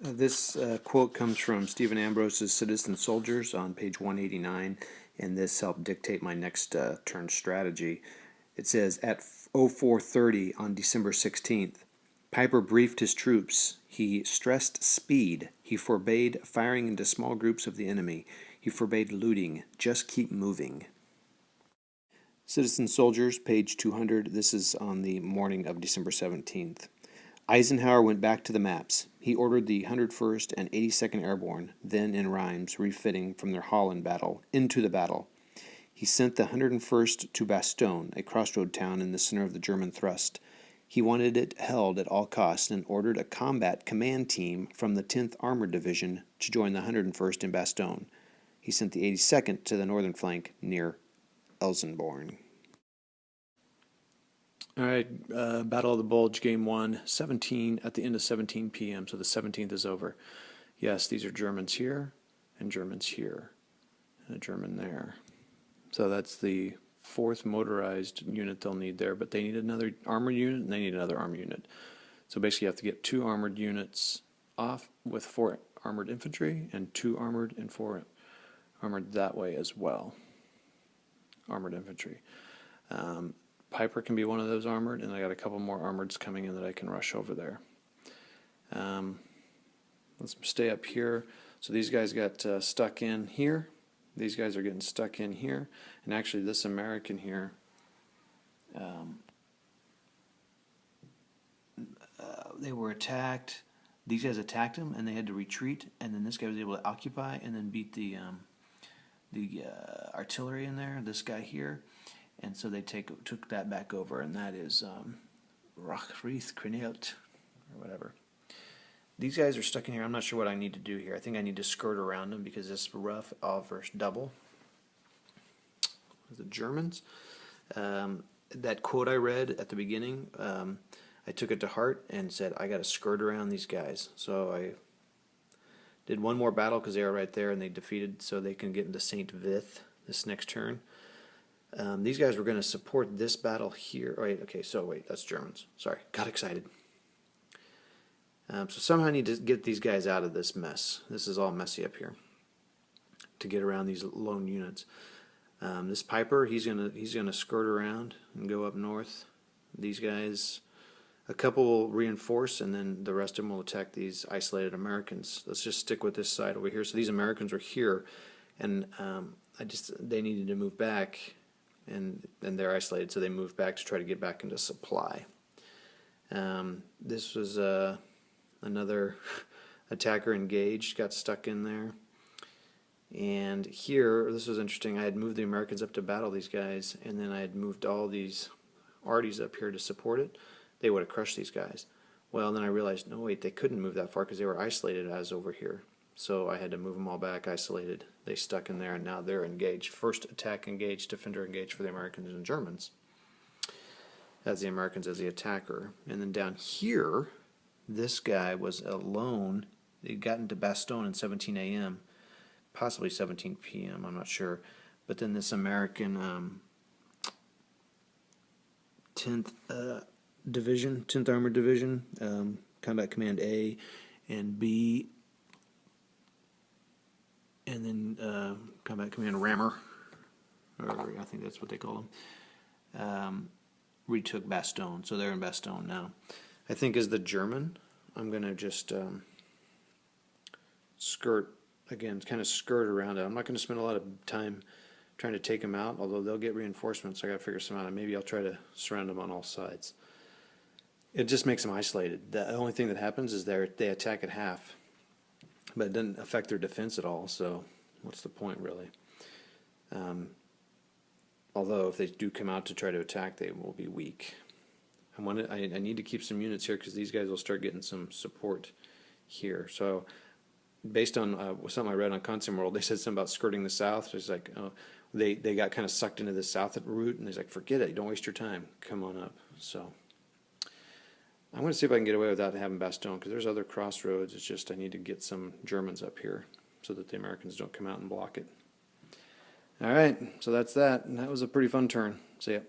This quote comes from Stephen Ambrose's Citizen Soldiers on page 189, and this helped dictate my next turn strategy. It says, at 0430 on December 16th, Piper briefed his troops. He stressed speed. He forbade firing into small groups of the enemy. He forbade looting. Just keep moving. Citizen Soldiers, page 200. This is on the morning of December 17th. Eisenhower went back to the maps. He ordered the 101st and 82nd Airborne, then in Rheims, refitting from their Holland battle, into the battle. He sent the 101st to Bastogne, a crossroad town in the center of the German thrust. He wanted it held at all costs and ordered a combat command team from the 10th Armored Division to join the 101st in Bastogne. He sent the 82nd to the northern flank near Elsenborn. All right, Battle of the Bulge, Game 1, 17, at the end of 17 p.m., so the 17th is over. Yes, these are Germans here, and Germans here, and a German there. So that's the 4th motorized unit they'll need there, but they need another armored unit, and they need another armored unit. So basically you have to get 2 armored units off with 4 armored infantry, and 2 armored and 4 armored that way as well. Armored infantry. Piper can be one of those armored, and I got a couple more armoreds coming in that I can rush over there. Let's stay up here. So these guys got stuck in here. These guys are getting stuck in here. And actually this American here, they were attacked. These guys attacked him, and they had to retreat, and then this guy was able to occupy and then beat the artillery in there, this guy here. And so they took that back over, and that is Rachrieth Krenelt, or whatever. These guys are stuck in here. I'm not sure what I need to do here. I think I need to skirt around them because this rough offers double. The Germans. That quote I read at the beginning, I took it to heart and said, I got to skirt around these guys. So I did one more battle because they are right there, and they defeated, so they can get into St. Vith this next turn. These guys were going to support this battle here. Wait, okay, so wait, that's Germans. Sorry, got excited. So somehow I need to get these guys out of this mess. This is all messy up here to get around these lone units. This Piper, he's gonna skirt around and go up north. These guys, a couple will reinforce, and then the rest of them will attack these isolated Americans. Let's just stick with this side over here. So these Americans are here, and they needed to move back. And they're isolated, so they moved back to try to get back into supply. This was another attacker engaged, got stuck in there. And here, this was interesting, I had moved the Americans up to battle these guys, and then I had moved all these arties up here to support it. They would have crushed these guys. Well, then I realized, no wait, they couldn't move that far because they were isolated as over here. So I had to move them all back, isolated. They stuck in there, and now they're engaged. First attack engaged, defender engaged for the Americans and Germans. As the Americans as the attacker. And then down here, this guy was alone. He got into Bastogne at 17 a.m., possibly 17 p.m., I'm not sure. But then this American 10th Division, 10th Armored Division, Combat Command A and B, and then Combat Command Rammer, or I think that's what they call them, retook Bastogne. So they're in Bastogne now. I think as the German, I'm going to just skirt, again, kind of skirt around it. I'm not going to spend a lot of time trying to take them out, although they'll get reinforcements, so I got to figure some out, and maybe I'll try to surround them on all sides. It just makes them isolated. The only thing that happens is they attack at half. But it doesn't affect their defense at all, so what's the point, really? Although, if they do come out to try to attack, they will be weak. I need to keep some units here because these guys will start getting some support here. So, based on something I read on Consum World, they said something about skirting the south. So it's like, oh, they got kind of sucked into the south route, and they're like, forget it, don't waste your time, come on up. So, I'm going to see if I can get away without having Bastogne, because there's other crossroads. It's just I need to get some Germans up here so that the Americans don't come out and block it. All right, so that's that, and that was a pretty fun turn. See ya.